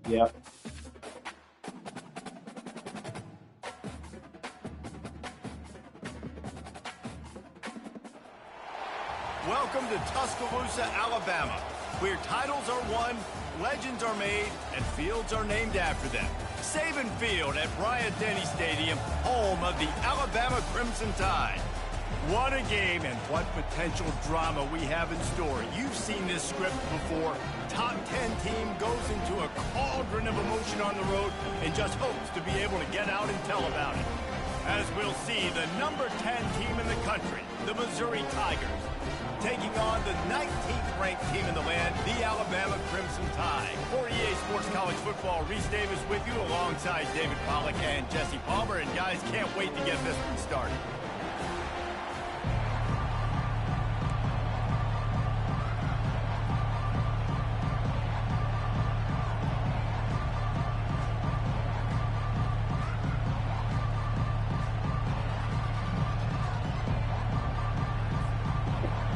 Yep. Welcome to Tuscaloosa, Alabama, where titles are won, legends are made, and fields are named after them. Saban Field at Bryant-Denny Stadium, home of the Alabama Crimson Tide. What a game and what potential drama we have in store. You've seen this script before. Top 10 team goes into a cauldron of emotion on the road and just hopes to be able to get out and tell about it. As we'll see, the number 10 team in the country, the Missouri Tigers, taking on the 19th ranked team in the land, the Alabama Crimson Tide. For EA Sports College Football, Reese Davis with you alongside David Pollack and Jesse Palmer. And guys, can't wait to get this one started.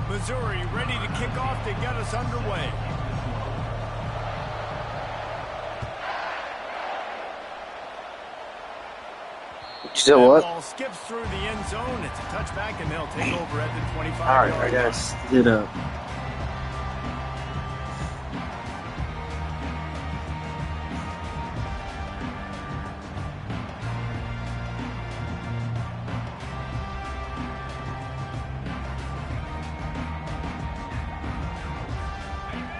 Missouri ready to kick off to get us underway. So what? Ball skips through the end zone. It's a touchback, and they'll take over at the 25. All right, I gotta sit up.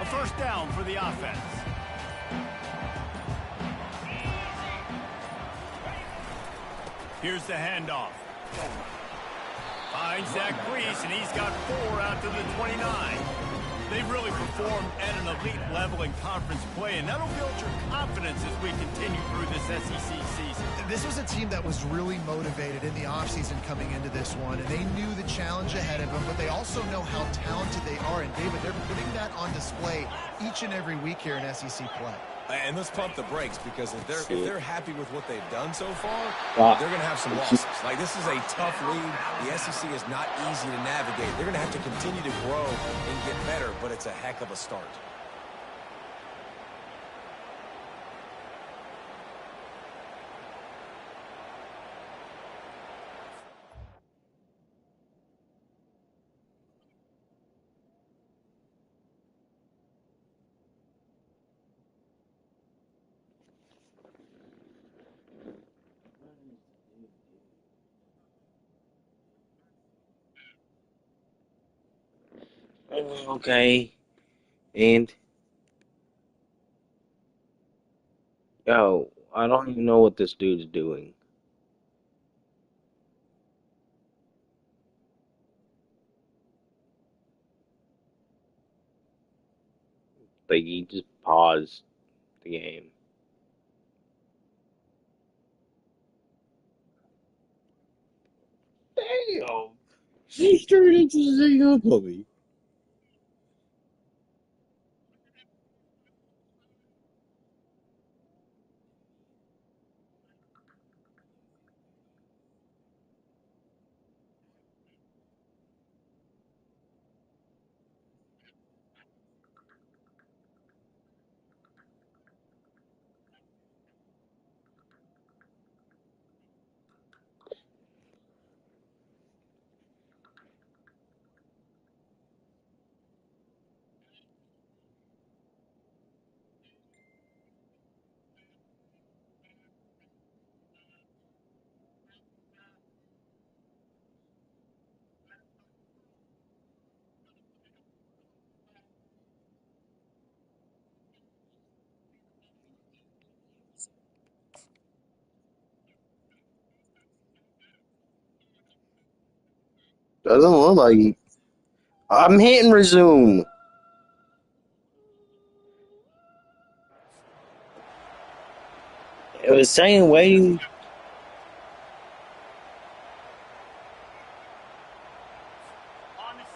A first down for the offense. Here's the handoff. Finds Zach Grease, and he's got 4 out to the 29. They've really performed at an elite level in conference play, and that'll build your confidence as we continue through this SEC season. This was a team that was really motivated in the offseason coming into this one, and they knew the challenge ahead of them, but they also know how talented they are. And, David, they're putting that on display each and every week here in SEC play. And let's pump the brakes, because if they're happy with what they've done so far, they're going to have some losses. Like, this is a tough league. The SEC is not easy to navigate. They're going to have to continue to grow and get better, but it's a heck of a start. Okay. And I don't even know what this dude's doing. Like, he just paused the game. Damn! He turned into the thing up on me. Doesn't look like he... I'm hitting resume. It was saying waiting.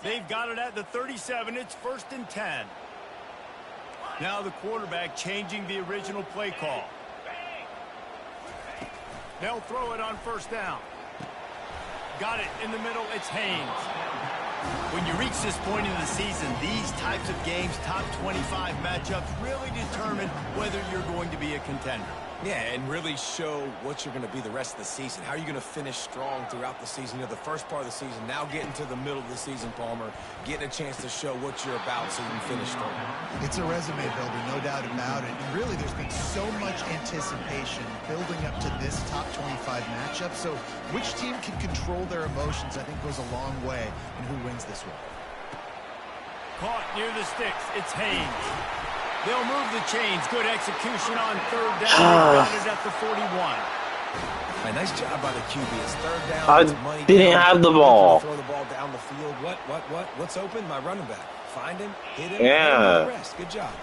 They've got it at the 37. It's 1st and 10. Now the quarterback changing the original play call. They'll throw it on 1st down. Got it in the middle. It's Haynes. When you reach this point in the season, these types of games, top 25 matchups, really determine whether you're going to be a contender. Yeah, and really show what you're going to be the rest of the season. How are you going to finish strong throughout the season? You know, the first part of the season, now getting to the middle of the season, Palmer, getting a chance to show what you're about so you can finish strong. It's a resume builder, no doubt about it. And really, there's been so much anticipation building up to this top 25 matchup. So which team can control their emotions, I think, goes a long way in who wins this one. Caught near the sticks. It's Haynes. They'll move the chains. Good execution on third down. They got it at the 41. A nice job by the QB. It's third down. I didn't have the ball. Throw the ball down the field. What's open? My running back. Find him. Hit him. Yeah. Rest. Good job.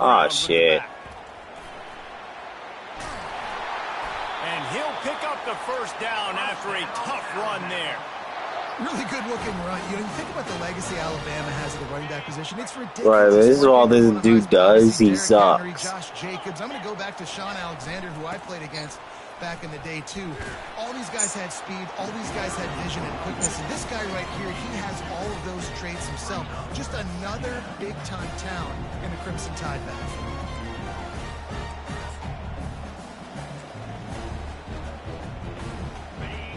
Oh, shit. And he'll pick up the first down after a tough run there. Really good-looking run. You know, you think about the legacy Alabama has at the running back position. It's ridiculous. Right, but this is all this dude does. He sucks. Henry, Josh Jacobs. I'm going to go back to Sean Alexander, who I played against back in the day, too. All these guys had speed. All these guys had vision and quickness. And this guy right here, he has all of those traits himself. Just another big-time talent in the Crimson Tide backfield.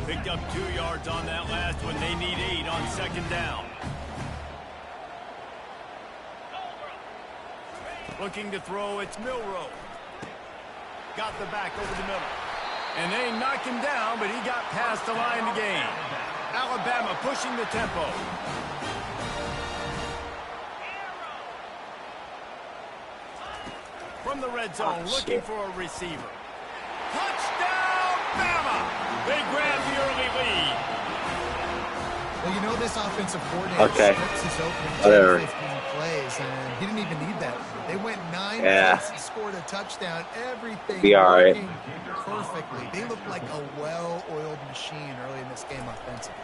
Picked up 2 yards on that last one. They need 8 on second down. Looking to throw, it's Milroe. Got the back over the middle. And they knocked him down, but he got past the line to gain. Alabama pushing the tempo. From the red zone, looking for a receiver. Touchdown, Bama! They grab the early lead. Well, you know this offensive coordinator scripts his opening 10, 15 plays, and he didn't even need that. They went 9 plays and scored a touchdown. Everything working perfectly. They look like a well-oiled machine early in this game offensively.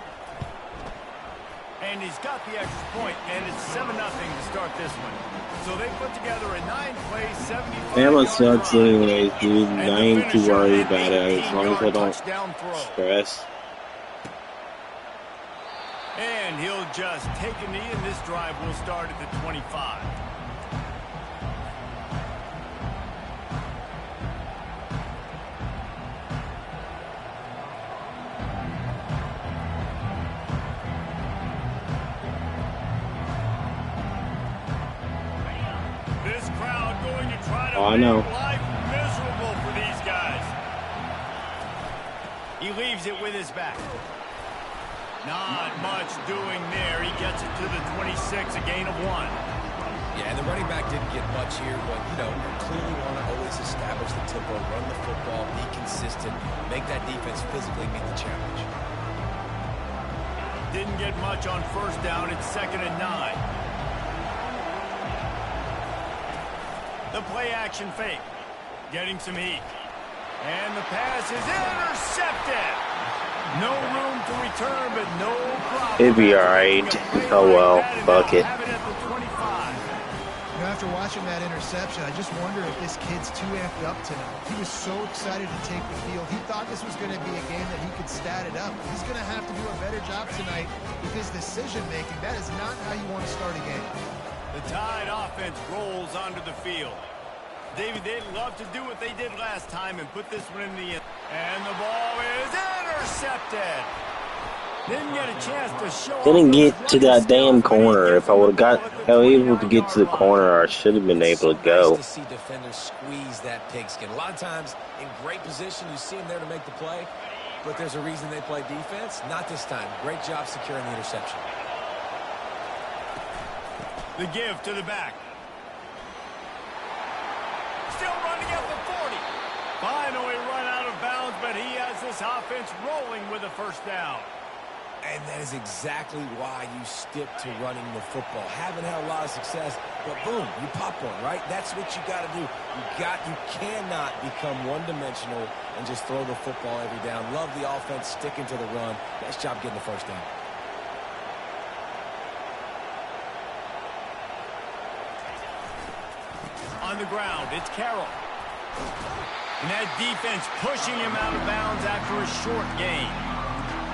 And he's got the extra point, and it's 7-0 to start this one. So they put together a 9-play, 75-yard Bama sucks anyways, dude. I ain't too worried about it as long as I don't stress. And he'll just take a knee, and this drive will start at the 25. Oh, I know. Life miserable for these guys. He leaves it with his back. Not much doing there. He gets it to the 26, a gain of 1. Yeah, and the running back didn't get much here, but, you know, you clearly want to always establish the tempo, run the football, be consistent, make that defense physically meet the challenge. Didn't get much on first down. It's 2nd and 9. The play-action fake. Getting some heat. And the pass is intercepted. No room to return, but no problem. It'd be all right. Oh, well. Fuck it. After watching that interception, I just wonder if this kid's too amped up tonight. He was so excited to take the field. He thought this was going to be a game that he could stat it up. He's going to have to do a better job tonight with his decision-making. That is not how you want to start a game. The Tide offense rolls onto the field. David, they'd love to do what they did last time and put this one in the end. And the ball is intercepted. Didn't get a chance to show. Didn't get to that damn corner. If I would have able to get to the corner, I should have been able to go. Nice to see defenders squeeze that pigskin. A lot of times in great position, you see them there to make the play, but there's a reason they play defense. Not this time. Great job securing the interception. The give to the back. Still running at the 40. Finally run out of bounds, but he has this offense rolling with a first down. And that is exactly why you stick to running the football. Haven't had a lot of success, but boom, you pop one, right? That's what you got to do. You cannot become one-dimensional and just throw the football every down. Love the offense sticking to the run. Nice job getting the first down. On the ground, it's Carroll. And that defense pushing him out of bounds after a short gain.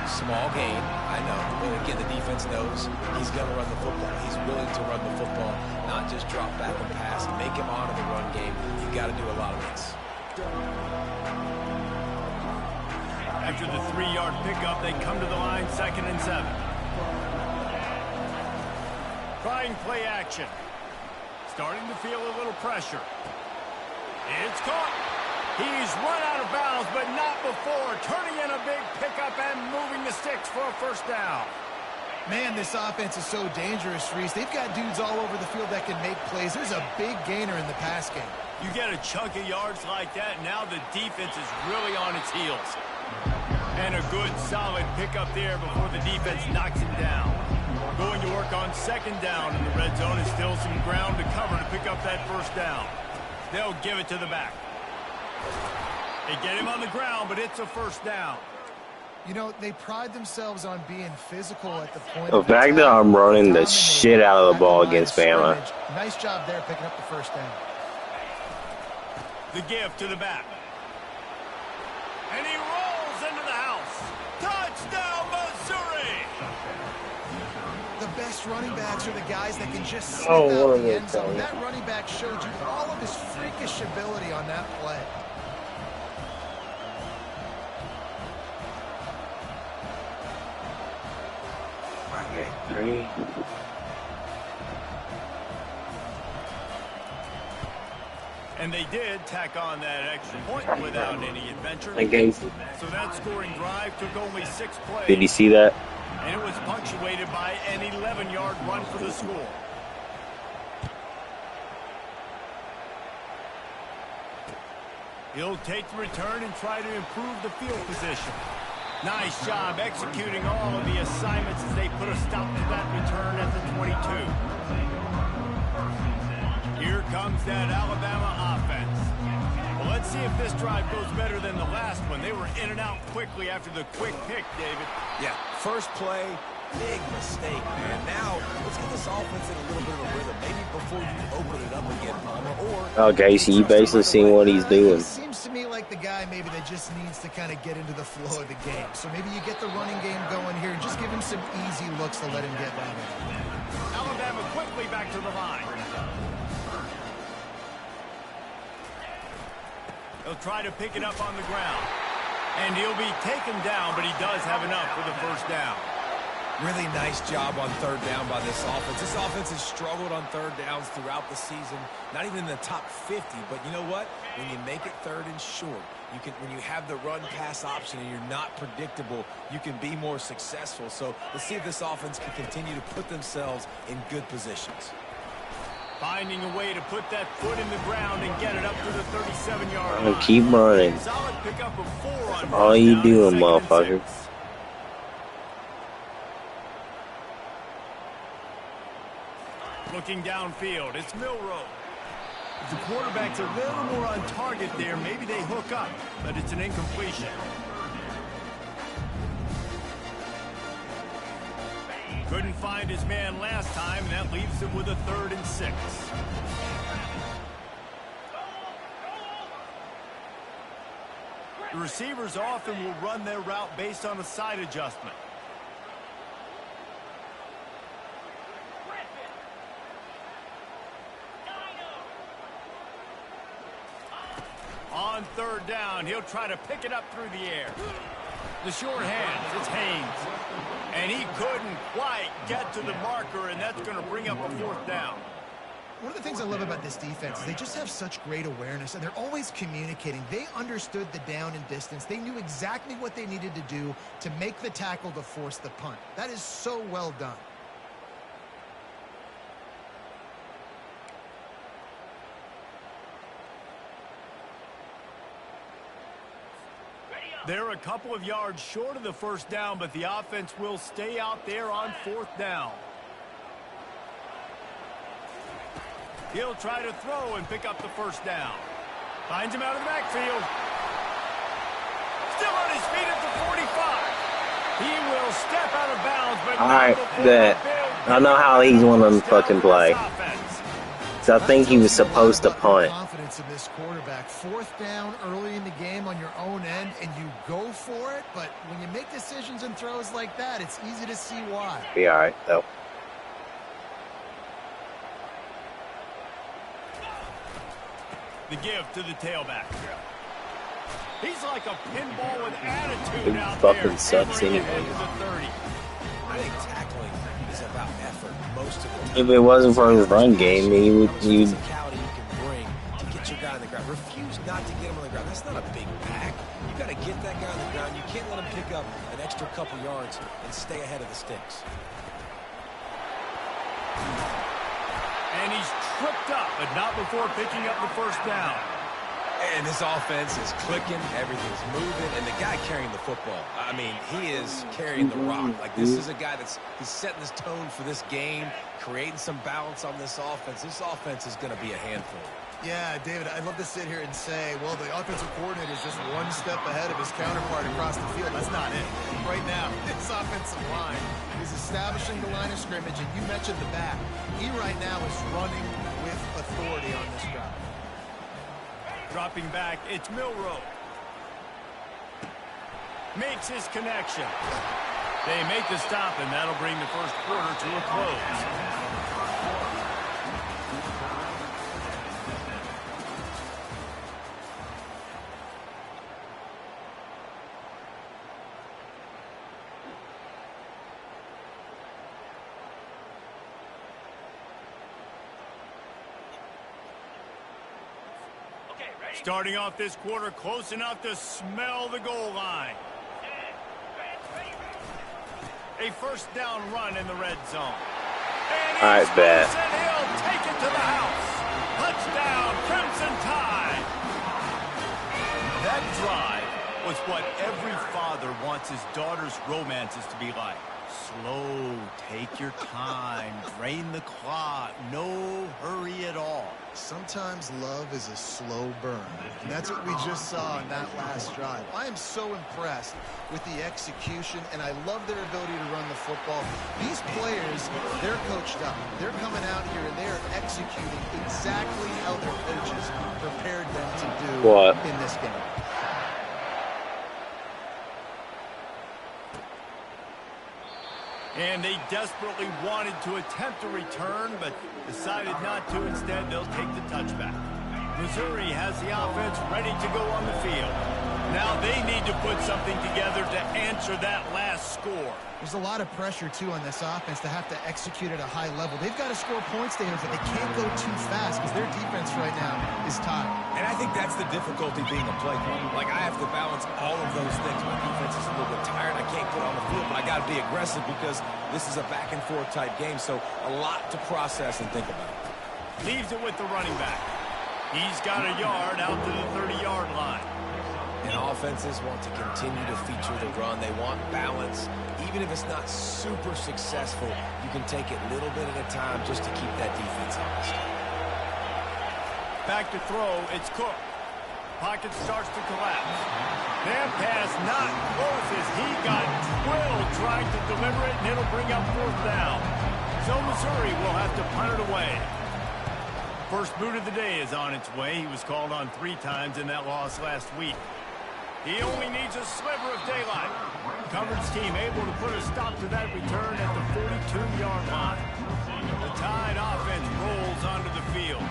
Small gain, I know. But again, the defense defense knows he's going to run the football. He's willing to run the football, not just drop back and pass, make him honor the run game. You've got to do a lot of this. After the 3-yard pickup, they come to the line, 2nd and 7. Trying play action. Starting to feel a little pressure. It's caught. He's run out of bounds, but not before. Turning in a big pickup and moving the sticks for a 1st down. Man, this offense is so dangerous, Reese. They've got dudes all over the field that can make plays. There's a big gainer in the pass game. You get a chunk of yards like that, now the defense is really on its heels. And a good, solid pickup there before the defense knocks him down. Going to work on 2nd down in the red zone is still some ground to cover to pick up that 1st down. They'll give it to the back. They get him on the ground, but it's a 1st down. You know, they pride themselves on being physical at the point The fact that I'm running the shit out of the ball against Bama. Nice job there picking up the 1st down. The give to the back. And he rolls into the house. Touchdown, Missouri! The best running backs are the guys that can just slip out the end zone. That running back showed you all of his freakish ability on that play. Okay, 3. And they did tack on that extra point without any adventure. So that scoring drive took only 6 plays. Did you see that? And it was punctuated by an 11-yard run for the score. He'll take the return and try to improve the field position. Nice job executing all of the assignments as they put a stop to that return at the 22. Here comes that Alabama offense. Well, let's see if this drive goes better than the last one. They were in and out quickly after the quick pick, David. Yeah, first play, big mistake, man. Now, let's get this offense in a little bit of a rhythm. Maybe before you open it up again, Palmer, or... Okay, so you basically seen what he's doing. It seems to me like the guy maybe that just needs to kind of get into the flow of the game. So maybe you get the running game going here and just give him some easy looks to let him get by there. Alabama quickly back to the line. He'll try to pick it up on the ground. And he'll be taken down, but he does have enough for the 1st down. Really nice job on 3rd down by this offense. This offense has struggled on 3rd downs throughout the season. Not even in the top 50, but you know what? When you make it 3rd and short, you can. When you have the run-pass option and you're not predictable, you can be more successful. So let's see if this offense can continue to put themselves in good positions. Finding a way to put that foot in the ground and get it up to the 37-yard line. Keep running. Solid pickup of 4 on all you doing, motherfucker. Looking downfield, it's Milroe. If the quarterback's a little more on target there, maybe they hook up, but it's an incompletion. Couldn't find his man last time, and that leaves him with a 3rd and 6. The receivers often will run their route based on a side adjustment. On 3rd down, he'll try to pick it up through the air. The short hands, it's Haynes. And he couldn't quite get to the marker, and that's going to bring up a 4th down. One of the things I love about this defense is they just have such great awareness, and they're always communicating. They understood the down and distance. They knew exactly what they needed to do to make the tackle to force the punt. That is so well done. They're a couple of yards short of the 1st down, but the offense will stay out there on 4th down. He'll try to throw and pick up the 1st down. Finds him out of the backfield. Still on his feet at the 45. He will step out of bounds, but alright, good. I know how he's one of them fucking play. So I think he was supposed to punt. confidence in this quarterback. 4th down early in the game on your own end, and you go for it. But when you make decisions and throws like that, it's easy to see why. Be all right, though. The give to the tailback. He's like a pinball with attitude out there. Fucking sucks anyway. I think tackling is about effort most of the time. If it wasn't for his run game, he would. Physicality you can bring to get your guy on the ground. Refuse not to get him on the ground. That's not a big pack. You got to get that guy on the ground. You can't let him pick up an extra couple yards and stay ahead of the sticks. And he's tripped up, but not before picking up the 1st down. And this offense is clicking, everything's moving, and the guy carrying the football, I mean, he is carrying the rock. Like, this is a guy he's setting this tone for this game, creating some balance on this offense. This offense is going to be a handful. Yeah, David, I'd love to sit here and say, well, the offensive coordinator is just one step ahead of his counterpart across the field. That's not it. Right now, this offensive line is establishing the line of scrimmage, and you mentioned the back. He right now is running with authority on this drive. Dropping back, it's Milroe. Makes his connection. They make the stop, and that'll bring the 1st quarter to a close. Starting off this quarter close enough to smell the goal line. A 1st down run in the red zone. And he'll take it to the house. Touchdown, Crimson Tide. That drive was what every father wants his daughter's romances to be like. Slow, take your time, drain the clock, no hurry at all. Sometimes love is a slow burn, and that's what we just saw in that last drive. I am so impressed with the execution, and I love their ability to run the football. These players, they're coached up. They're coming out here, and they're executing exactly how their coaches prepared them to do in this game. And they desperately wanted to attempt a return, but decided not to. Instead, they'll take the touchback. Missouri has the offense ready to go on the field. Now they need to put something together to answer that last score. There's a lot of pressure, too, on this offense to have to execute at a high level. They've got to score points, David, but they can't go too fast because their defense right now is tired. And I think that's the difficulty being a play caller. Like, I have to balance all of those things. My defense is a little bit tired. I can't put on the field, but I got to be aggressive because this is a back-and-forth type game, so a lot to process and think about. Leaves it with the running back. He's got a yard out to the 30-yard line. And offenses want to continue to feature the run. They want balance. Even if it's not super successful, you can take it little bit at a time just to keep that defense honest. Back to throw, it's Cook. Pocket starts to collapse. That pass not close as he got drilled trying to deliver it, and it'll bring up 4th down. So Missouri will have to punt it away. First boot of the day is on its way. He was called on 3 times in that loss last week. He only needs a sliver of daylight. Coverage team able to put a stop to that return at the 42-yard line. The Tide offense rolls onto the field.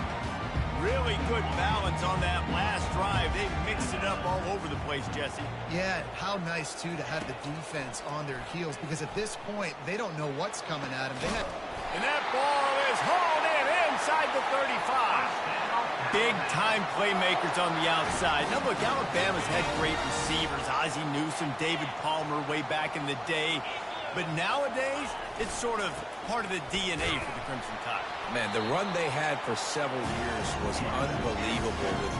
Really good balance on that last drive. They mixed it up all over the place, Jesse. Yeah, how nice, too, to have the defense on their heels because at this point, they don't know what's coming at them. And that ball is hauled in inside the 35. Big-time playmakers on the outside. Now, look, Alabama's had great receivers. Ozzie Newsome, David Palmer way back in the day. But nowadays, it's sort of part of the DNA for the Crimson Tide. Man, the run they had for several years was unbelievable with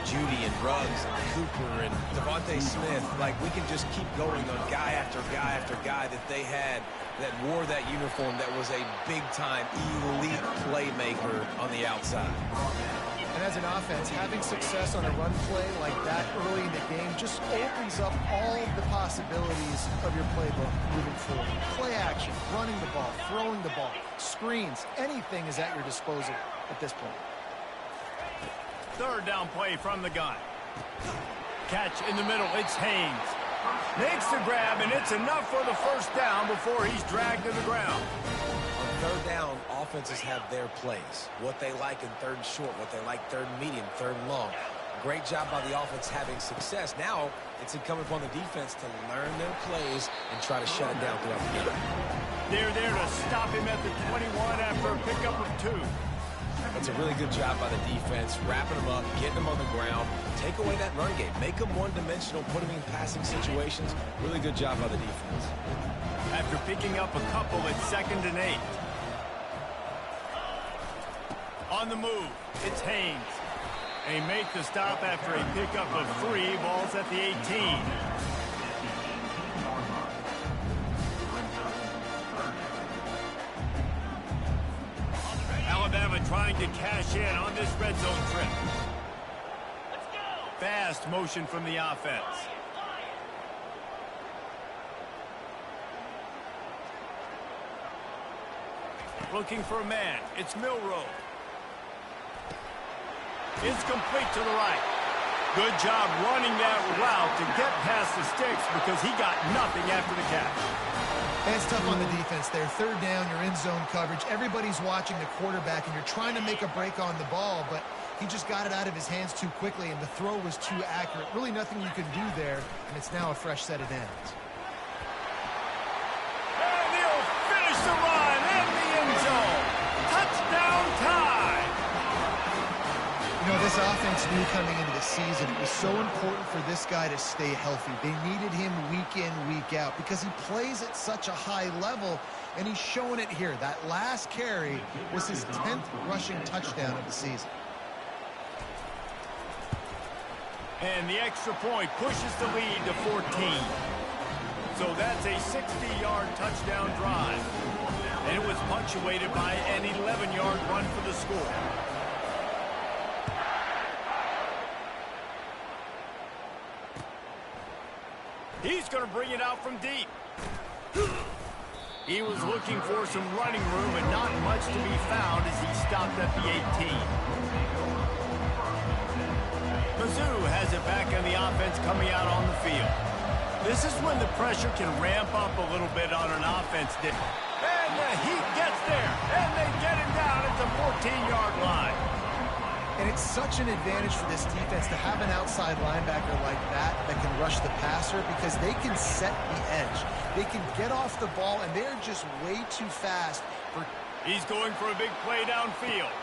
Judy and Ruggs and Cooper and Devontae Smith. Like, we can just keep going on guy after guy after guy that they had that wore that uniform that was a big-time elite playmaker on the outside. And as an offense, having success on a run play like that early in the game just opens up all of the possibilities of your playbook moving forward. Play action, running the ball, throwing the ball, screens, anything is at your disposal at this point. third down play from the gun. Catch in the middle. It's Haynes. Makes the grab, and it's enough for the first down before he's dragged to the ground. On third down, offenses have their plays. What they like in third and short, what they like third and medium, third and long. Great job by the offense having success. Now it's incumbent upon the defense to learn their plays and try to shut it down throughout the game. They're there to stop him at the 21 after a pickup of 2. That's a really good job by the defense, wrapping them up, getting them on the ground, take away that run game, make them one-dimensional, put them in passing situations. Really good job by the defense. After picking up a couple, it's 2nd and 8. On the move, it's Haynes. They make the stop after a pickup of 3. Ball's at the 18. Alabama trying to cash in on this red zone trip. Fast motion from the offense. Looking for a man. It's Milroe. It's complete to the right. Good job running that route to get past the sticks because he got nothing after the catch. And it's tough on the defense there. Third down, you're in zone coverage. Everybody's watching the quarterback, and you're trying to make a break on the ball, but he just got it out of his hands too quickly, and the throw was too accurate. Really nothing you can do there, and it's now a fresh set of downs. And he'll finish the run in the end zone. Touchdown time. You know, this offense knew coming into the season it was so important for this guy to stay healthy. They needed him week in, week out because he plays at such a high level, and he's showing it here. That last carry was his 10th rushing touchdown of the season. And the extra point pushes the lead to 14. So that's a 60-yard touchdown drive. And it was punctuated by an 11-yard run for the score. He's going to bring it out from deep. He was looking for some running room, but not much to be found as he stopped at the 18. Mizzou has it back on the offense coming out on the field. This is when the pressure can ramp up a little bit on an offense. And the heat gets there, and they get him down at the 14-yard line. And it's such an advantage for this defense to have an outside linebacker like that can rush the passer because they can set the edge. They can get off the ball, and they're just way too fast. He's going for a big play downfield.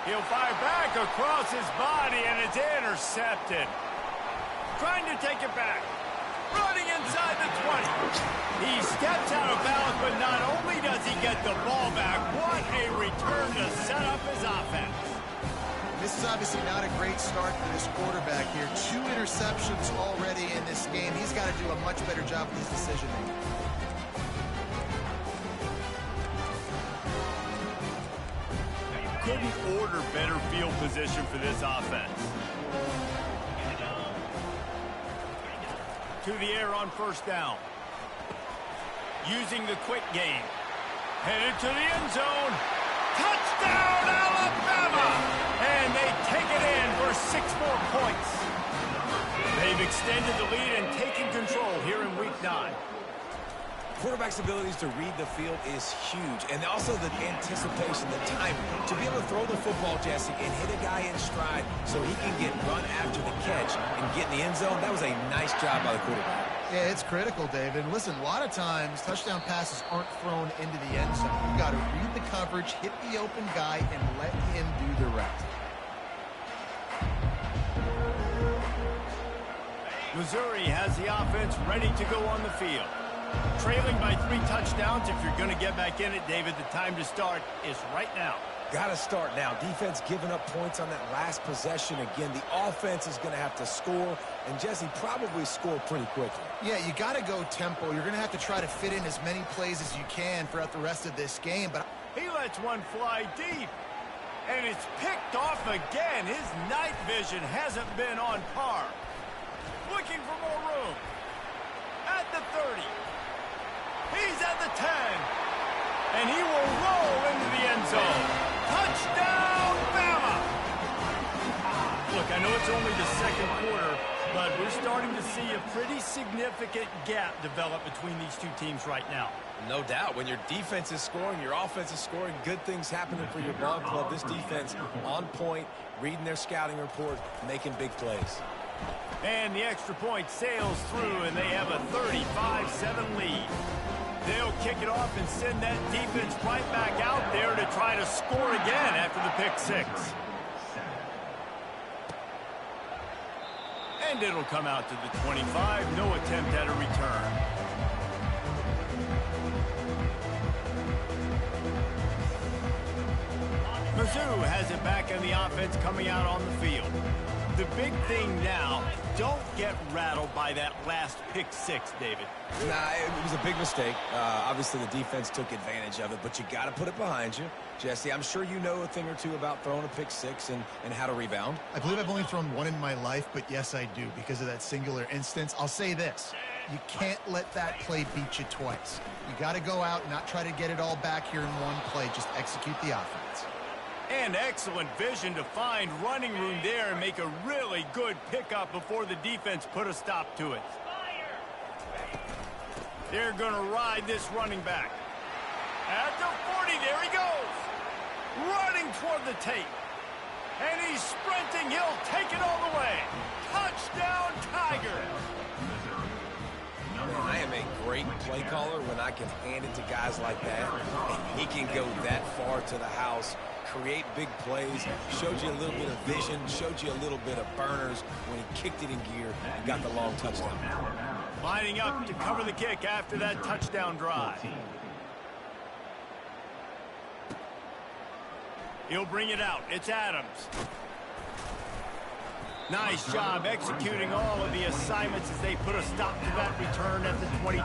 He'll fire back across his body, and it's intercepted. Trying to take it back. Running inside the 20. He steps out of bounds, but not only does he get the ball back, what a return to set up his offense. This is obviously not a great start for this quarterback here. 2 interceptions already in this game. He's got to do a much better job with his decision-making. Couldn't order better field position for this offense. To the air on first down. Using the quick game. Headed to the end zone. Touchdown, Alabama! And they take it in for 6 more points. They've extended the lead and taken control here in Week 9. Quarterback's abilities to read the field is huge, and also the anticipation, the timing. To be able to throw the football, Jesse, and hit a guy in stride so he can get run after the catch and get in the end zone, that was a nice job by the quarterback. Yeah, it's critical, David. Listen, a lot of times touchdown passes aren't thrown into the end zone. You've got to read the coverage, hit the open guy, and let him do the rest. Missouri has the offense ready to go on the field. Trailing by 3 touchdowns. If you're going to get back in it, David, the time to start is right now. Got to start now. Defense giving up points on that last possession. Again, the offense is going to have to score, and Jesse probably score pretty quickly. Yeah, you got to go tempo. You're going to have to try to fit in as many plays as you can throughout the rest of this game. But he lets one fly deep, and it's picked off again. His night vision hasn't been on par. Looking for more room. At the 30. He's at the 10. And he will roll into the end zone. Touchdown, Bama! Look, I know it's only the second quarter, but we're starting to see a pretty significant gap develop between these two teams right now. No doubt. When your defense is scoring, your offense is scoring, good things happening for your ball club. This defense on point, reading their scouting report, making big plays. And the extra point sails through, and they have a 35-7 lead. They'll kick it off and send that defense right back out there to try to score again after the pick six. And it'll come out to the 25. No attempt at a return. Mizzou has it back on the offense coming out on the field. The big thing now, don't get rattled by that last pick six, David. Nah, it was a big mistake. Obviously, the defense took advantage of it, but you got to put it behind you. Jesse, I'm sure you know a thing or two about throwing a pick six and how to rebound. I believe I've only thrown one in my life, but yes, I do because of that singular instance. I'll say this. You can't let that play beat you twice. You got to go out and not try to get it all back here in one play. Just execute the offense. And excellent vision to find running room there and make a really good pickup before the defense put a stop to it. They're going to ride this running back. At the 40, there he goes. Running toward the tape. And he's sprinting. He'll take it all the way. Touchdown, Tigers. Man, I am a great play caller when I can hand it to guys like that. And he can go that far to the house, create big plays, showed you a little bit of vision, showed you a little bit of burners when he kicked it in gear and got the long touchdown. Lining up to cover the kick after that touchdown drive. He'll bring it out. It's Adams. Nice job executing all of the assignments as they put a stop to that return at the 22.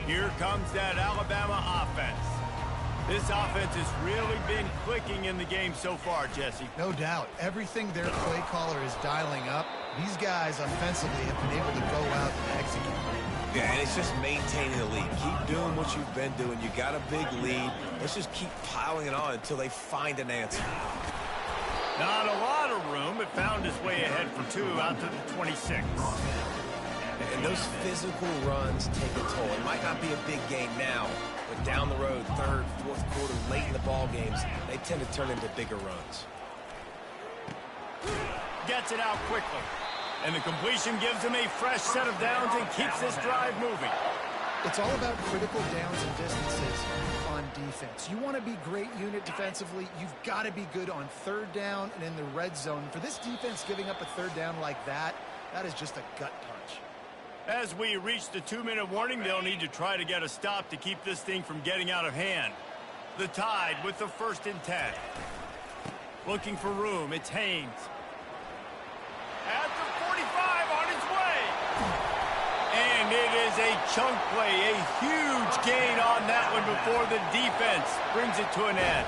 Here comes that Alabama offense. This offense has really been clicking in the game so far, Jesse. No doubt. Everything their play caller is dialing up, these guys offensively have been able to go out and execute. Yeah, and it's just maintaining the lead. Keep doing what you've been doing. You got a big lead. Let's just keep piling it on until they find an answer. Not a lot of room. It found its way ahead for two out to the 26. And those physical runs take a toll. It might not be a big game now, but down the road, third, fourth quarter, late in the ball games, they tend to turn into bigger runs. Gets it out quickly. And the completion gives him a fresh set of downs and keeps this drive moving. It's all about critical downs and distances on defense. You want to be great unit defensively. You've got to be good on third down and in the red zone. For this defense giving up a third down like that, that is just a gut punch. As we reach the 2-minute warning, they'll need to try to get a stop to keep this thing from getting out of hand. The Tide with the 1st and 10. Looking for room, it's Haynes. At the 45, on his way. And it is a chunk play, a huge gain on that one before the defense brings it to an end.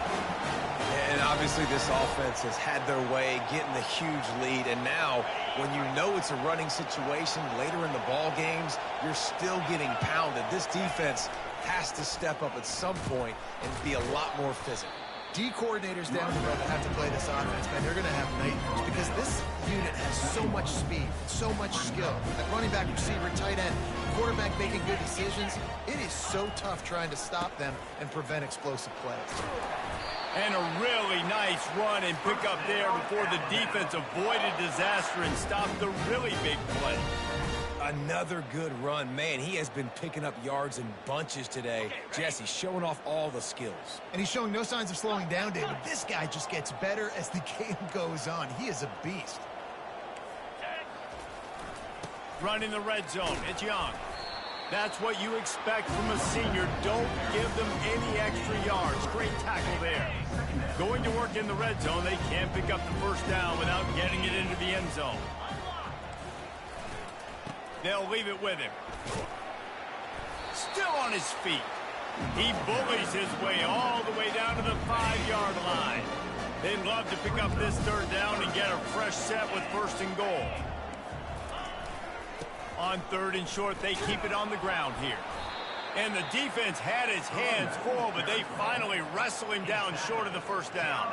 And obviously this offense has had their way, getting the huge lead. And now, when you know it's a running situation later in the ball games, you're still getting pounded. This defense has to step up at some point and be a lot more physical. D coordinators down the road that have to play this offense, man, they're going to have nightmares because this unit has so much speed, so much skill. That running back, receiver, tight end, quarterback making good decisions. It is so tough trying to stop them and prevent explosive plays. And a really nice run and pick up there before the defense avoided disaster and stopped the really big play. Another good run. Man, he has been picking up yards in bunches today. Jesse showing off all the skills. And he's showing no signs of slowing down, David. This guy just gets better as the game goes on. He is a beast. Run in the red zone. It's Young. That's what you expect from a senior. Don't give them any extra yards. Great tackle there. Going to work in the red zone, they can't pick up the first down without getting it into the end zone. They'll leave it with him. Still on his feet. He bullies his way all the way down to the 5-yard line. They'd love to pick up this third down and get a fresh set with 1st and goal. On 3rd and short, they keep it on the ground here. And the defense had its hands full, but they finally wrestle him down short of the first down.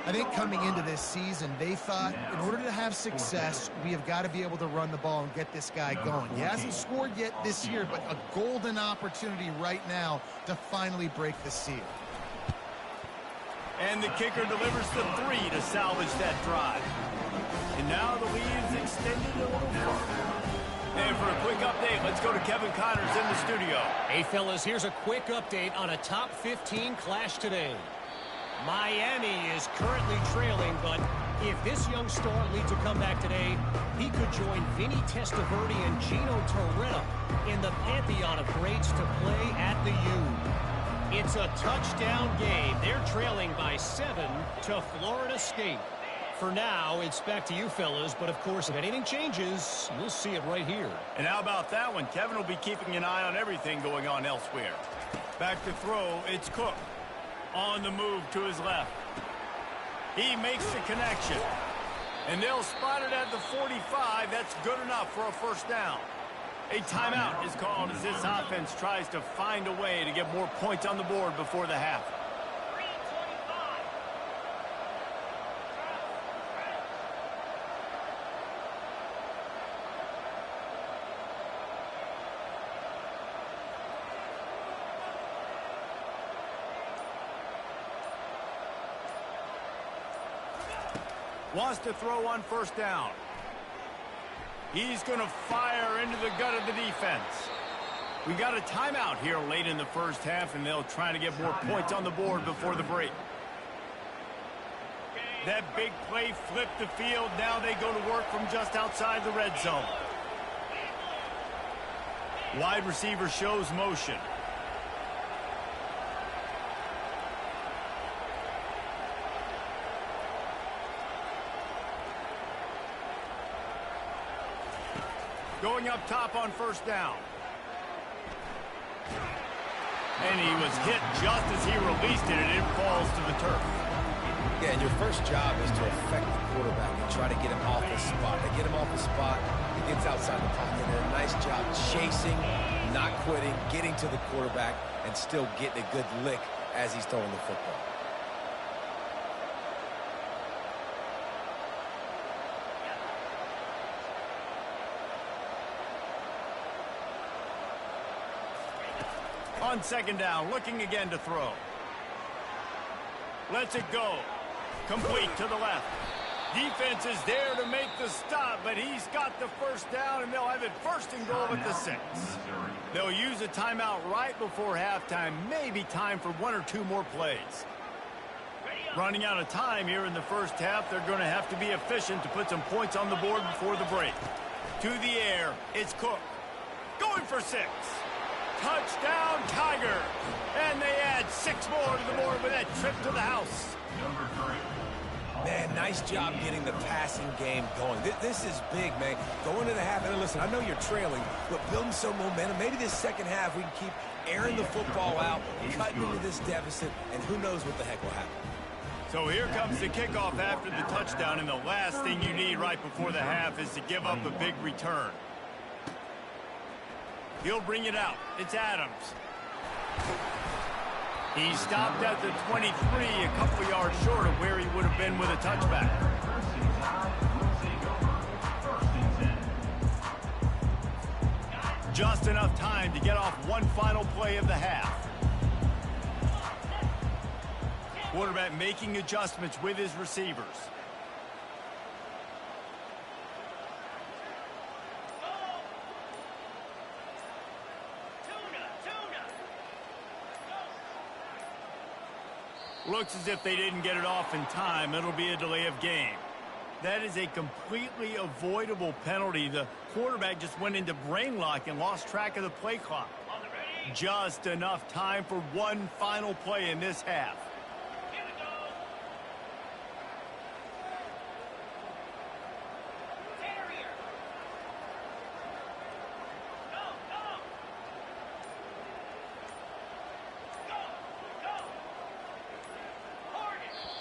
I think coming into this season, they thought in order to have success, we have got to be able to run the ball and get this guy going. He hasn't scored yet this year, but a golden opportunity right now to finally break the seal. And the kicker delivers the 3 to salvage that drive. And now the lead is extended a little further. And for a quick update, let's go to Kevin Connors in the studio. Hey, fellas, here's a quick update on a top 15 clash today. Miami is currently trailing, but if this young star leads a comeback today, he could join Vinny Testaverde and Gino Torretta in the pantheon of greats to play at the U. It's a touchdown game. They're trailing by 7 to Florida State. For now, it's back to you fellas, but of course, if anything changes, we'll see it right here. And how about that one? Kevin will be keeping an eye on everything going on elsewhere. Back to throw, it's Cook. On the move to his left. He makes the connection. And they'll spot it at the 45. That's good enough for a first down. A timeout is called as this offense tries to find a way to get more points on the board before the half. Wants to throw on first down. He's going to fire into the gut of the defense. We got a timeout here late in the first half, and they'll try to get more points on the board before the break. That big play flipped the field. Now they go to work from just outside the red zone. Wide receiver shows motion. Going up top on first down. And he was hit just as he released it, and it falls to the turf. Yeah, and your first job is to affect the quarterback and try to get him off the spot. They get him off the spot, he gets outside the pocket. And a nice job chasing, not quitting, getting to the quarterback, and still getting a good lick as he's throwing the football. On second down, looking again to throw. Lets it go. Complete to the left. Defense is there to make the stop, but he's got the first down, and they'll have it first and goal at the 6. They'll use a timeout right before halftime. Maybe time for 1 or 2 more plays. Running out of time here in the first half. They're going to have to be efficient to put some points on the board before the break. To the air, it's Cook. Going for 6. Touchdown, Tiger. And they add 6 more to the board with that trip to the house. Man, nice job getting the passing game going. This is big, man. Going to the half, and listen, I know you're trailing, but building some momentum. Maybe this second half we can keep airing the football out, cutting into this deficit, and who knows what the heck will happen. So here comes the kickoff after the touchdown, and the last thing you need right before the half is to give up a big return. He'll bring it out. It's Adams. He stopped at the 23, a couple yards short of where he would have been with a touchback. Just enough time to get off one final play of the half. Quarterback making adjustments with his receivers. Looks as if they didn't get it off in time. It'll be a delay of game. That is a completely avoidable penalty. The quarterback just went into brain lock and lost track of the play clock. Just enough time for one final play in this half.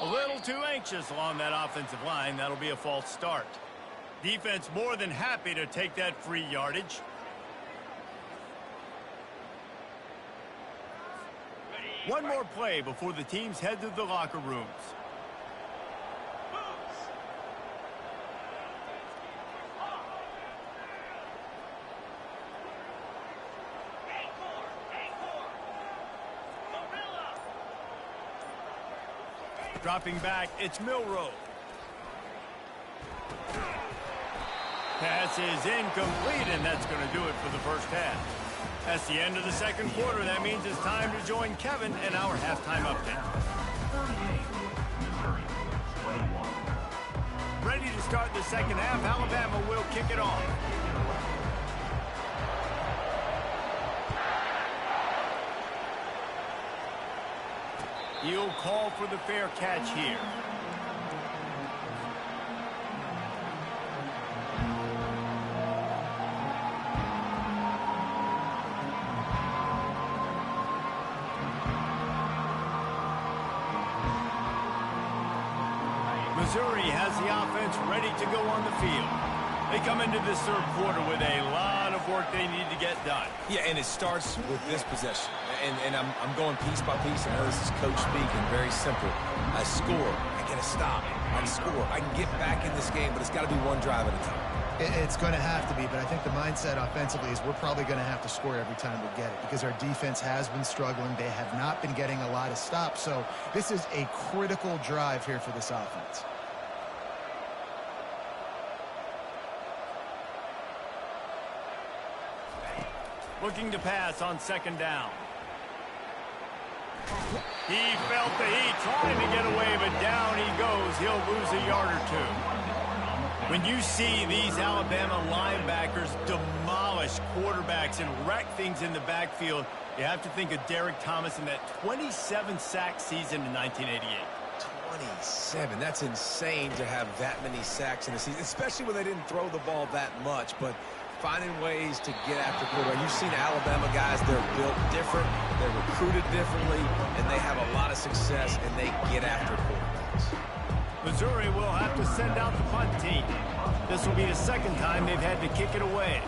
A little too anxious along that offensive line. That'll be a false start. Defense more than happy to take that free yardage. One more play before the teams head to the locker rooms. Dropping back, it's Milrow. Pass is incomplete, and that's going to do it for the first half. That's the end of the second quarter. That means it's time to join Kevin in our halftime update. Ready to start the second half. Alabama will kick it off. He'll call for the fair catch here. Missouri has the offense ready to go on the field. They come into this third quarter with a lot of work they need to get done. Yeah, and it starts with this possession. And I'm going piece by piece. I know this is coach speaking, very simple. I score, I get a stop. I score, I can get back in this game, but it's got to be one drive at a time. It's going to have to be, but I think the mindset offensively is we're probably going to have to score every time we get it because our defense has been struggling. They have not been getting a lot of stops, so this is a critical drive here for this offense. Looking to pass on second down. He felt the heat, trying to get away, but down he goes. He'll lose a yard or two. When you see these Alabama linebackers demolish quarterbacks and wreck things in the backfield, you have to think of Derek Thomas in that 27-sack season in 1988. 27. That's insane to have that many sacks in a season, especially when they didn't throw the ball that much. But finding ways to get after quarterback. You've seen Alabama guys, they're built different, they're recruited differently, and they have a lot of success, and they get after quarterbacks. Missouri will have to send out the punt team. This will be the second time they've had to kick it away.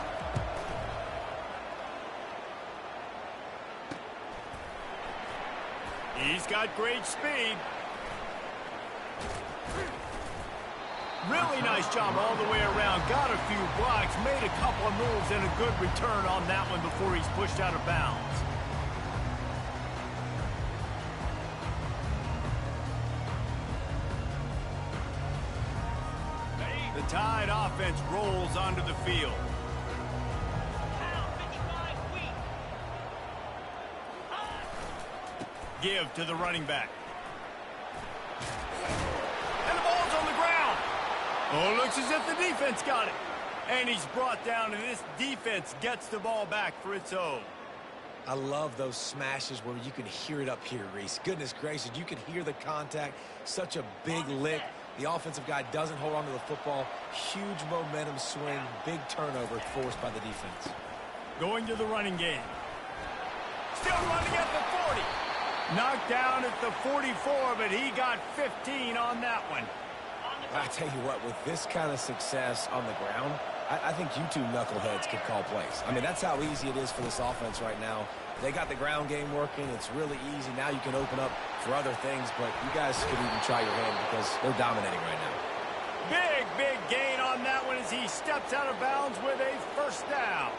He's got great speed. Really nice job all the way around. Got a few blocks, made a couple of moves, and a good return on that one before he's pushed out of bounds. The Tide offense rolls onto the field. Give to the running back. And the ball's on the ground. Oh, looks as if the defense got it. And he's brought down, and this defense gets the ball back for its own. I love those smashes where you can hear it up here, Reese. Goodness gracious, you can hear the contact. Such a big lick. The offensive guy doesn't hold on to the football. Huge momentum swing, big turnover forced by the defense. Going to the running game. Still running at the 40. Knocked down at the 44, but he got 15 on that one. I tell you what, with this kind of success on the ground, I think you two knuckleheads could call plays. I mean, that's how easy it is for this offense right now. They got the ground game working. It's really easy. Now you can open up for other things, but you guys could even try your hand because they're dominating right now. Big gain on that one as he steps out of bounds with a first down.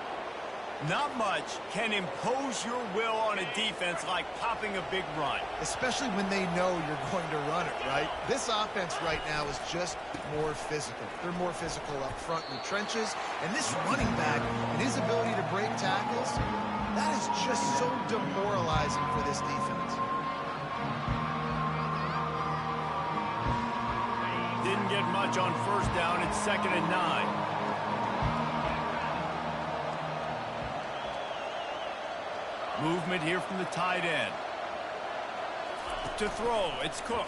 Not much can impose your will on a defense like popping a big run. Especially when they know you're going to run it, right? This offense right now is just more physical. They're more physical up front in the trenches. And this running back and his ability to break tackles, that is just so demoralizing for this defense. Didn't get much on first down. It's 2nd and 9. Movement here from the tight end. To throw, it's Cook.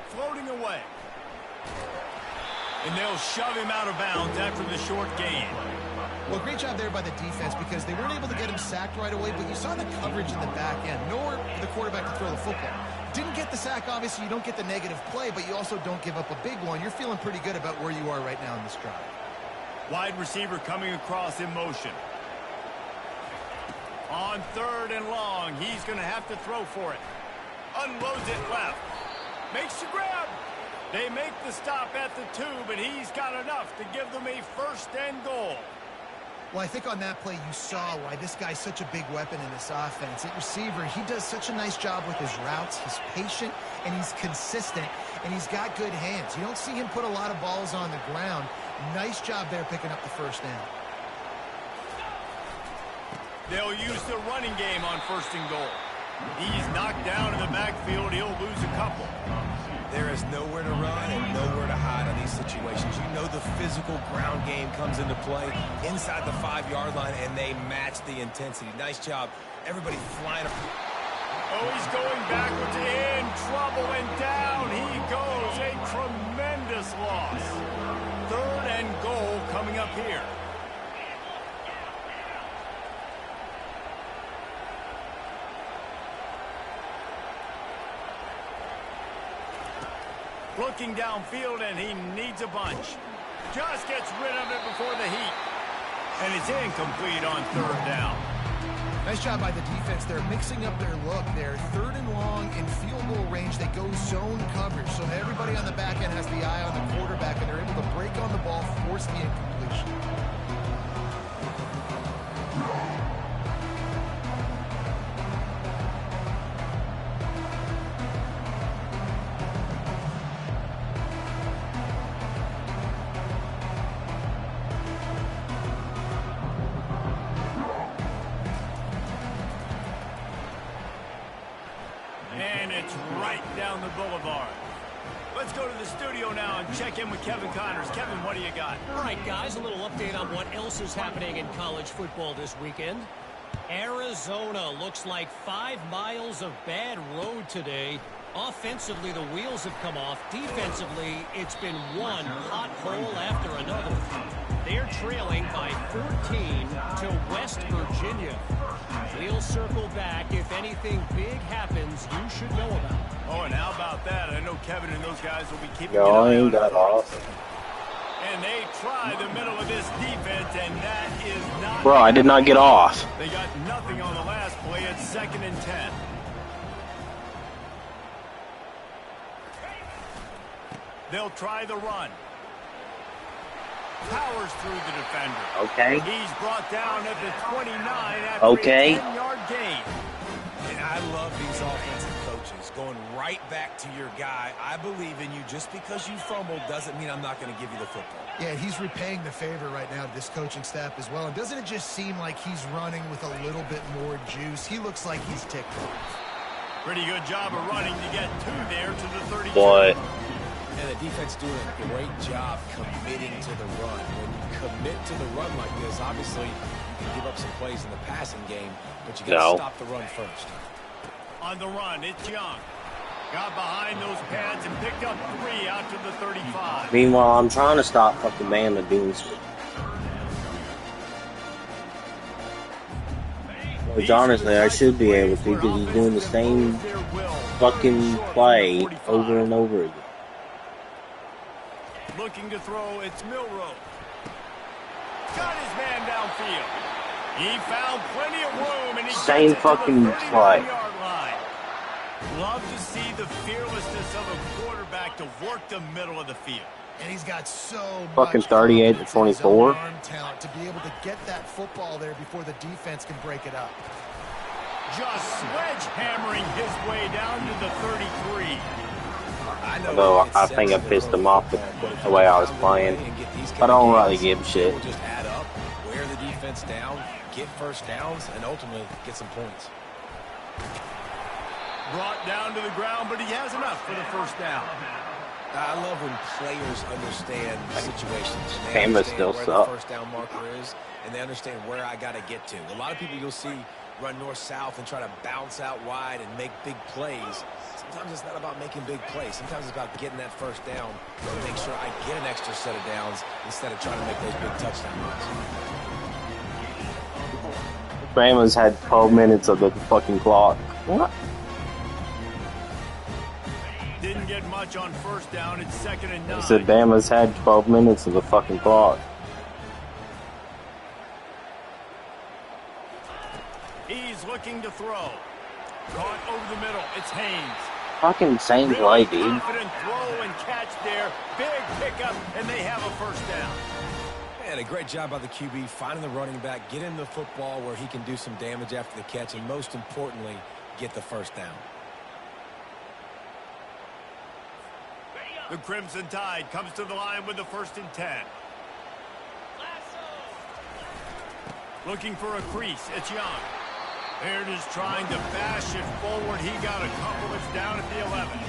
Floating away. And they'll shove him out of bounds after the short gain. Well, great job there by the defense because they weren't able to get him sacked right away, but you saw the coverage in the back end. Nowhere for the quarterback to throw the football. didn't get the sack. Obviously, you don't get the negative play, but you also don't give up a big one. You're feeling pretty good about where you are right now in this drive. Wide receiver coming across in motion. On 3rd and long, he's going to have to throw for it. Unloads it left. Makes the grab. They make the stop at the 2, but he's got enough to give them a 1st and goal. Well, I think on that play you saw why this guy's such a big weapon in this offense. At receiver, he does such a nice job with his routes. He's patient, and he's consistent, and he's got good hands. You don't see him put a lot of balls on the ground. Nice job there picking up the 1st down. They'll use the running game on 1st and goal. He's knocked down in the backfield. He'll lose a couple. There is nowhere to run and nowhere to hide on these situations. You know the physical ground game comes into play inside the 5-yard line, and they match the intensity. Nice job. Everybody flying. Oh, he's going backwards, in trouble, and down he goes. A tremendous loss. 3rd and goal coming up here. Looking downfield, and he needs a bunch. Just gets rid of it before the heat. And it's incomplete on 3rd down. Nice job by the defense. They're mixing up their look. They're 3rd and long in field goal range. They go zone coverage. So everybody on the back end has the eye on the quarterback, and they're able to break on the ball, force the incompletion. And it's right down the boulevard. Let's go to the studio now and check in with Kevin Connors. Kevin, what do you got? All right, guys, a little update on what else is happening in college football this weekend. Arizona looks like 5 miles of bad road today. Offensively, the wheels have come off. Defensively, it's been one hot hole after another. They're trailing by 14 to West Virginia. We'll circle back. If anything big happens, you should know about it. Oh, and how about that? I know Kevin and those guys will be keeping No, I ain't got off. And they try the middle of this defense, and that is not... Bro, I did not get off. They got nothing on the last play. It's 2nd and 10. They'll try the run. Powers through the defender. Okay. He's brought down at the 29 after a a 10-yard gain. And I love these offensive coaches going right back to your guy. I believe in you. Just because you fumbled doesn't mean I'm not going to give you the football. Yeah, he's repaying the favor right now to this coaching staff as well. And doesn't it just seem like he's running with a little bit more juice? He looks like he's ticked off. Pretty good job of running to get 2 there to the 32. What? And the defense doing a great job committing to the run. When you commit to the run like this, obviously you can give up some plays in the passing game, but you got to stop the run first. On the run, it's Young. Got behind those pads and picked up 3 out to the 35. Meanwhile, I'm trying to stop fucking Bama doing shit. Which honestly, I should be able to because he's doing the same fucking play over and over again. Looking to throw, it's Milrow. Got his man downfield. He found plenty of room, and he same fucking play. Love to see the fearlessness of a quarterback to work the middle of the field. And he's got so fucking much 38 to 24 arm talent to be able to get that football there before the defense can break it up. Just sledgehammering his way down to the 33. Although I think I pissed him off with the way I was playing. I don't really give a shit. Just add up, wear the defense down, get first downs, and ultimately get some points. Brought down to the ground, but he has enough for the first down. I love when players understand situations. They Canvas understand still where sucks. the first down marker is, and they understand where I got to get to. A lot of people you'll see run north-south and try to bounce out wide and make big plays. Sometimes it's not about making big plays. Sometimes it's about getting that first down and make sure I get an extra set of downs instead of trying to make those big touchdown runs. Bama's had 12 minutes of the fucking clock. What? Didn't get much on first down. It's 2nd and 9. I said Bama's had 12 minutes of the fucking clock. He's looking to throw. Caught over the middle. It's Haynes. Fucking same play, dude. Confident throw and catch there. Big pickup, and they have a first down. And a great job by the QB finding the running back, getting the football where he can do some damage after the catch, and most importantly, get the first down. The Crimson Tide comes to the line with the 1st and 10. Looking for a crease. It's Young. There it is, trying to bash it forward. He got a couple. It's down at the 11.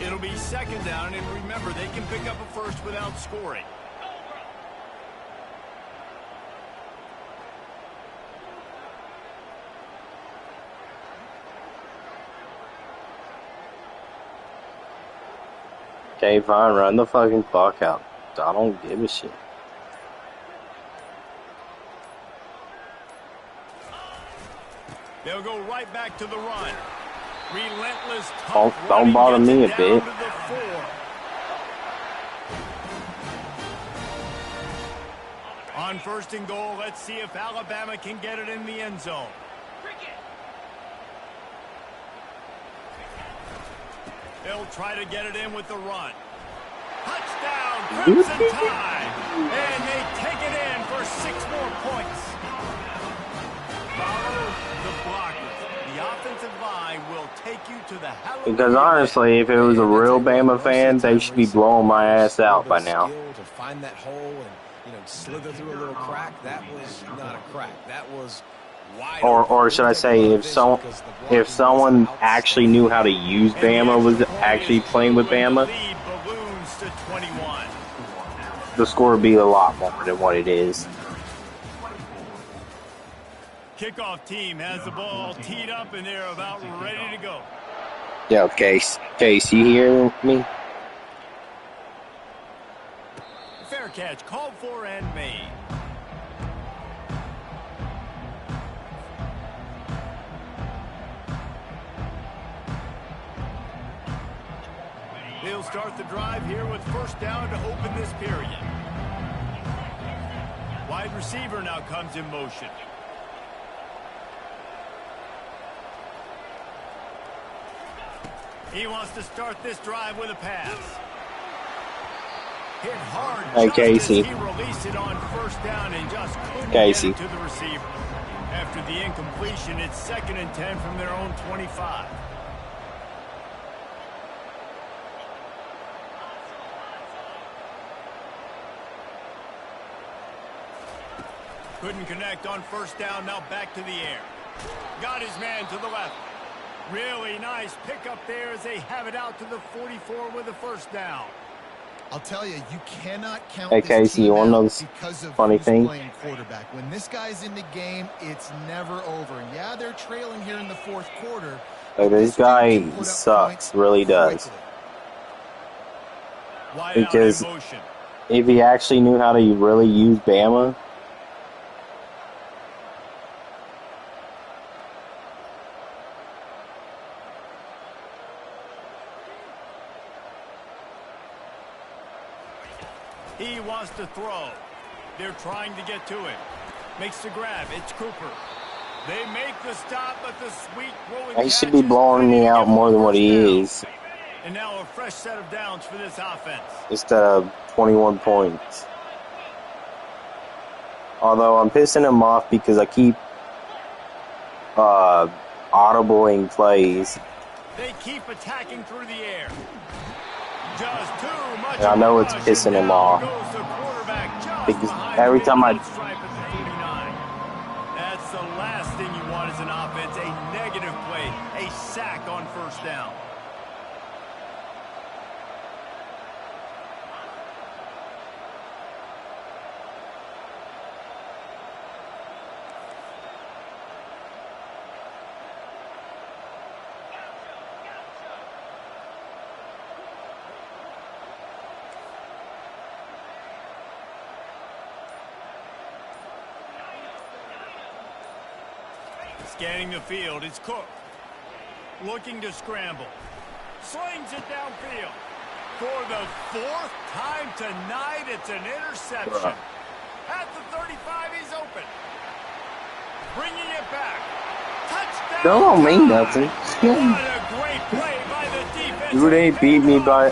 It'll be 2nd down, and remember, they can pick up a first without scoring. Okay, fine, run the fucking clock out. I don't give a shit. They'll go right back to the run. Relentless, don't bother me a bit. On 1st and goal, let's see if Alabama can get it in the end zone. They'll try to get it in with the run. Touchdown, Crimson Tide. And they take it in for 6 more points. Follow the blockers. The offensive line will take you to the Halloween. Because honestly, if it was a real Bama fan, they should be blowing my ass out by now. To find that hole and, slither through a little crack, that was not a crack. That was wide. Or should I say, if someone actually knew how to use Bama, was actually playing with Bama, the score would be a lot more than what it is. Kickoff team has the ball teed up and they're about ready to go. Yo, Case, you hear me? Fair catch, called for and made. They'll start the drive here with 1st down to open this period. Wide receiver now comes in motion. He wants to start this drive with a pass. Hit hard. Hey, Casey. He released it on 1st down and just couldn't Casey. get it to the receiver. After the incompletion, it's 2nd and 10 from their own 25. Couldn't connect on 1st down, now back to the air. Got his man to the left. Really nice pickup there as they have it out to the 44 with a 1st down. I'll tell you, you cannot count Hey, this Casey, you team wanna know out this because of funny who's thing? playing quarterback. When this guy's in the game, it's never over. And yeah, they're trailing here in the 4th quarter. Like, this guy sucks, really does. Because if he actually knew how to really use Bama, he wants to throw. They're trying to get to him. Makes the grab. It's Cooper. They make the stop, but the sweet rolling he should be blowing me out more than what he is. And now a fresh set of downs for this offense. Instead of 21 points. Although I'm pissing him off because I keep audibling plays. They keep attacking through the air. Just too much. And I know it's pissing him off. Because every time I... That's the last thing you want as an offense. A negative play. A sack on 1st down. Scanning the field, it's Cook. Looking to scramble. Slings it downfield. For the fourth time tonight, it's an interception. At the 35, he's open. Bringing it back. Touchdown. Don't mean nothing. What a great play by the defense. Dude, they beat me by...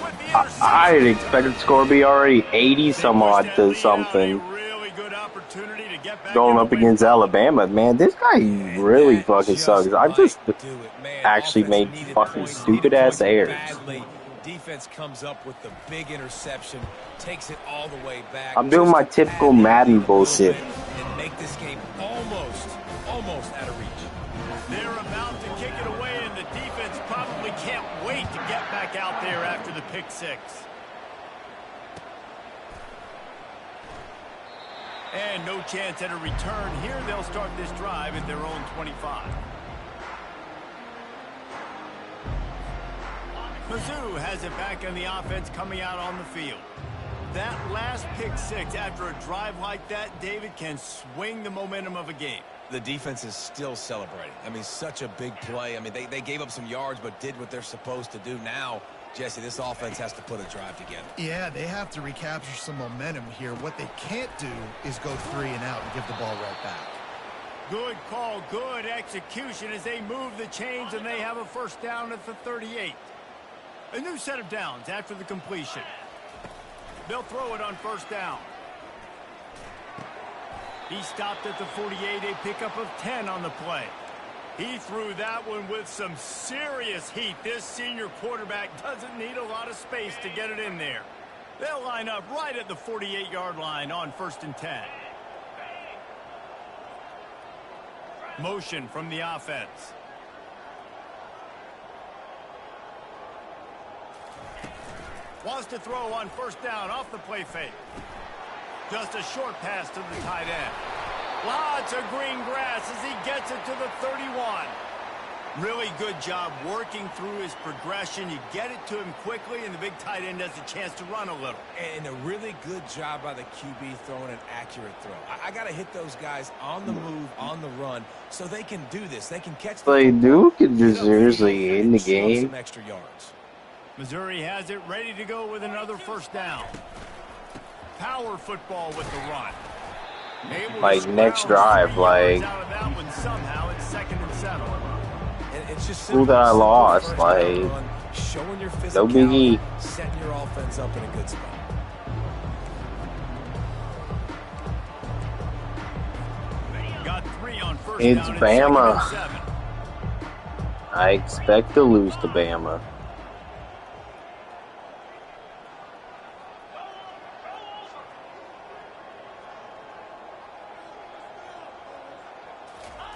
I had expected the score to be already 80-some odd to something. Going up against Alabama, man, this guy really fucking sucks. I just actually made fucking stupid-ass errors. Defense comes up with the big interception, takes it all the way back. I'm doing my typical Madden bullshit. And make this game almost out of reach. They're about to kick it away, and the defense probably can't wait to get back out there after the pick six. And no chance at a return here. They'll start this drive at their own 25. Mizzou has it back on the offense coming out on the field. That last pick six after a drive like that, David, can swing the momentum of a game. The defense is still celebrating. I mean, such a big play. I mean, they gave up some yards but did what they're supposed to do. Now, Jesse, this offense has to put a drive together. Yeah, they have to recapture some momentum here. What they can't do is go 3 and out and give the ball right back. Good call, good execution as they move the chains, and they have a first down at the 38. A new set of downs after the completion. They'll throw it on first down. He stopped at the 48, a pickup of 10 on the play. He threw that one with some serious heat. This senior quarterback doesn't need a lot of space to get it in there. They'll line up right at the 48-yard line on 1st and 10. Motion from the offense. Wants to throw on first down off the play fake. Just a short pass to the tight end. Lots of green grass as he gets it to the 31. Really good job working through his progression. You get it to him quickly, and the big tight end has a chance to run a little. And a really good job by the QB throwing an accurate throw. I got to hit those guys on the move, on the run, so they can do this. They can catch the They do get seriously in the game. Some extra yards. Missouri has it ready to go with another first down. Power football with the run. Like next drive, like somehow it's 2nd and 7. And it's just who that I lost, like showing your no biggie. Setting your offense up in a good spot. Got 3 on first It's down. Bama. I expect to lose to Bama.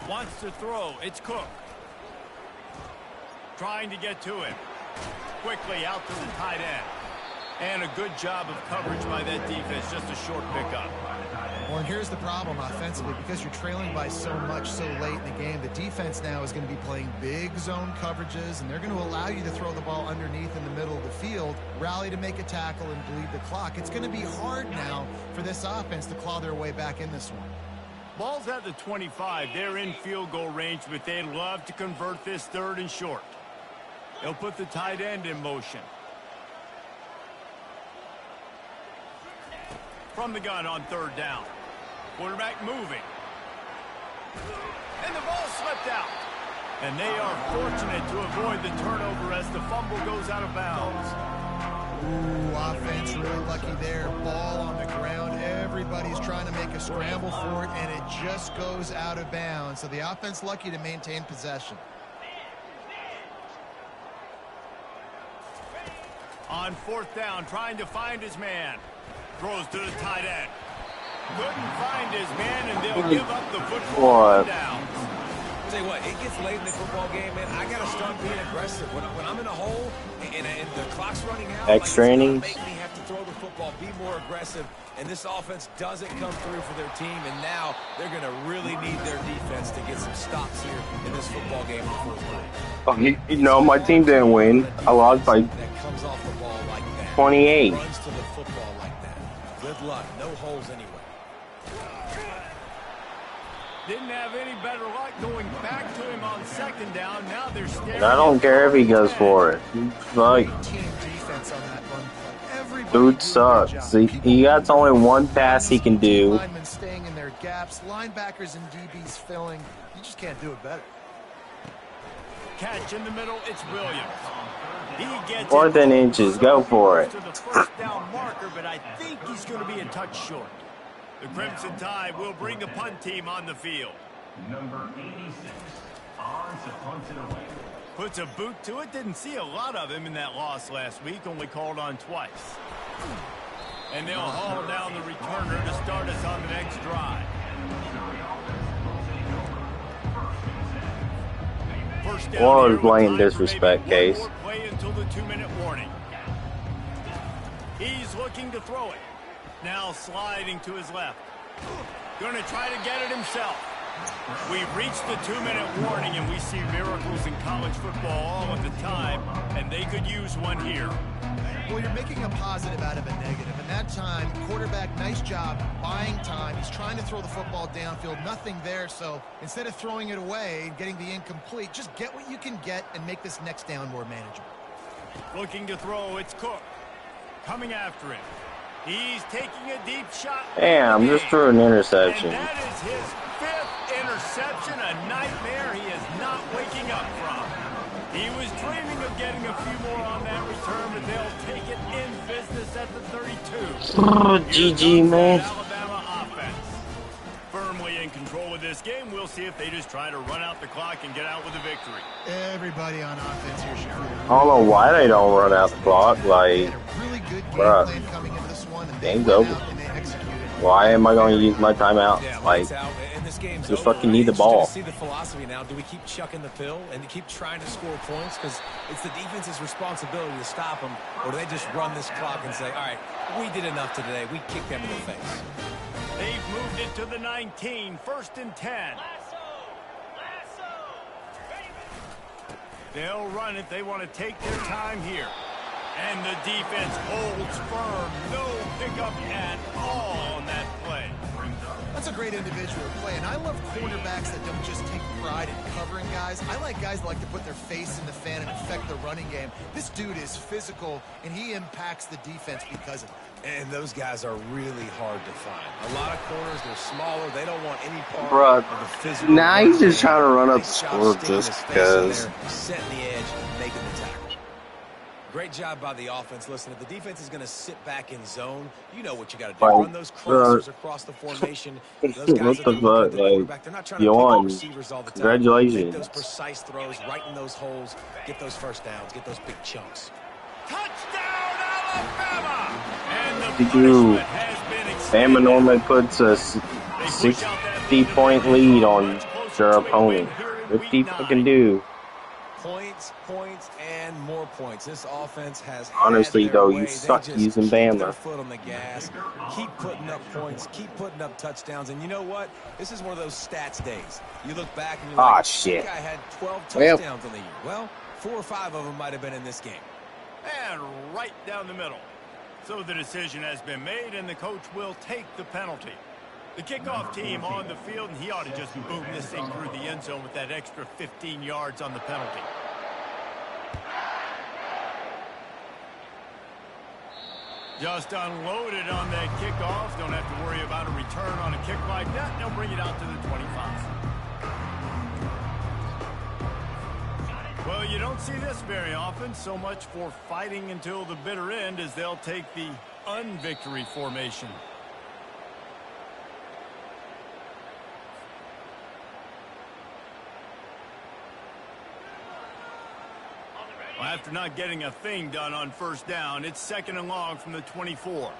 Wants to throw. It's Cook. Trying to get to him. Quickly out to the tight end. And a good job of coverage by that defense. Just a short pickup. Well, and here's the problem offensively. Because you're trailing by so much so late in the game, the defense now is going to be playing big zone coverages, and they're going to allow you to throw the ball underneath in the middle of the field, rally to make a tackle, and bleed the clock. It's going to be hard now for this offense to claw their way back in this one. Ball's at the 25. They're in field goal range, but they'd love to convert this 3rd and short. They'll put the tight end in motion. From the gun on 3rd down. Quarterback moving. And the ball slipped out. And they are fortunate to avoid the turnover as the fumble goes out of bounds. Ooh, offense really lucky there. Ball on the ground. Everybody's trying to make a scramble for it, and it just goes out of bounds. So the offense lucky to maintain possession. On 4th down, trying to find his man. Throws to the tight end. Couldn't find his man, and they'll give up the football down. I'll tell you what, it gets late in the football game, man. I got to start being aggressive. When I'm in a hole and the clock's running out, Extra innings. Make me have to throw the football, be more aggressive. And this offense doesn't come through for their team, and now they're going to really need their defense to get some stops here in this football game in the 4th quarter. Oh, you know, my team didn't win. I lost by that comes off the ball like that. 28. Runs to the football like that. Good luck. No holes anyway. didn't have any better luck going back to him on second down. Now they're staring. And I don't care if he goes for it. Like, Team defense on that one. Everybody dude sucks. He got only one pass he can do. Linemen staying in their gaps, linebackers and DBs filling. You just can't do it better. Catch in the middle, it's Williams. He gets 4th and inches, go for it. To the first down marker, but I think he's going to be a touch short. The Crimson Tide will bring the punt team on the field. Number 86 on to punt it away. Puts a boot to it. Didn't see a lot of him in that loss last week. Only called on twice. And they'll haul down the returner to start us on the next drive. First down Or here, playing time for disrespect maybe one case. more play until the 2-minute warning. He's looking to throw it. Now sliding to his left. Going to try to get it himself. We've reached the 2-minute warning, and we see miracles in college football all of the time, and they could use one here. Well, you're making a positive out of a negative. And that time, quarterback, nice job buying time. He's trying to throw the football downfield. Nothing there, so instead of throwing it away and getting the incomplete, just get what you can get and make this next down more manageable. Looking to throw, it's Cook. Coming after him. He's taking a deep shot. Damn, just threw an interception. And that is his 5th interception, a nightmare he is not waking up from. He was dreaming of getting a few more on that return, but they'll take it in business at the 32. GG, man. Alabama offense. Firmly in control of this game. We'll see if they just try to run out the clock and get out with a victory. Everybody on offense here should I don't know why they don't run out the clock. Like, really good game bruh, plan coming into this one, and game's they went over. out and they executed. Why am I going to use my timeout? Yeah, Like, lights out, and this game's just over. fucking need the Interested to ball. see the philosophy now. Do we keep chucking the pill and keep trying to score points? Because it's the defense's responsibility to stop them. Or do they just run this clock and say, all right, we did enough today. We kicked them in the face. They've moved it to the 19, 1st and 10. They'll run it. They want to take their time here. And the defense holds firm. No pickup at all on that play. That's a great individual play, and I love cornerbacks that don't just take pride in covering guys. I like guys that like to put their face in the fan and affect the running game. This dude is physical, and he impacts the defense because of it. And those guys are really hard to find. A lot of corners, they're smaller. They don't want any part bruh, of the physical. now he's just trying to run up the Nice job score sticking just his face in because. there, setting the edge, making the tackle. Great job by the offense. Listen, if the defense is going to sit back in zone, you know what you got to do. Like, Run those crossers across the formation. Those guys what that the look at fuck? the Like, quarterback, they're not trying to you pick won. receivers all the time. Congratulations. Make those precise throws, right in those holes, get those first downs, get those big chunks. Touchdown, Alabama! And the Did you? punishment has been extended. Bama normally puts a They push out that lead 60-point and lead get on much closer their to a opponent. win here in What week do you 9. fucking do? Points, points, and more points. This offense has Honestly, had their though, way. you They suck just using keep their Bama. foot on the gas, keep putting up points, keep putting up touchdowns. And you know what? This is one of those stats days. You look back and you're Ah, like, shit. that guy had 12 Well. touchdowns on the year. Well, 4 or 5 of them might have been in this game. And right down the middle. So the decision has been made, and the coach will take the penalty. The kickoff team on the field, and he ought to just boom this thing through the end zone with that extra 15 yards on the penalty. Just unloaded on that kickoff. Don't have to worry about a return on a kick like that. They'll bring it out to the 25. Well, you don't see this very often. So much for fighting until the bitter end as they'll take the unvictory formation. Well, after not getting a thing done on first down, it's 2nd and long from the 24.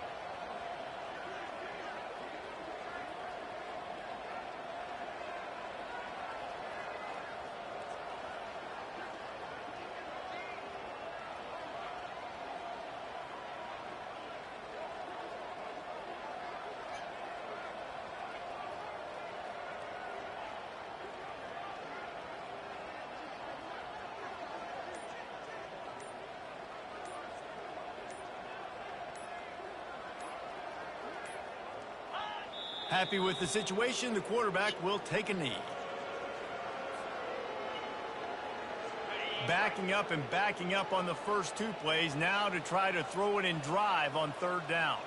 Happy with the situation, the quarterback will take a knee. Backing up and backing up on the first 2 plays now to try to throw it in drive on 3rd down.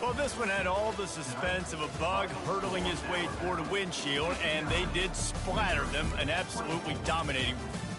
Well, this one had all the suspense of a bug hurtling his way toward a windshield, and they did splatter them, an absolutely dominating performance.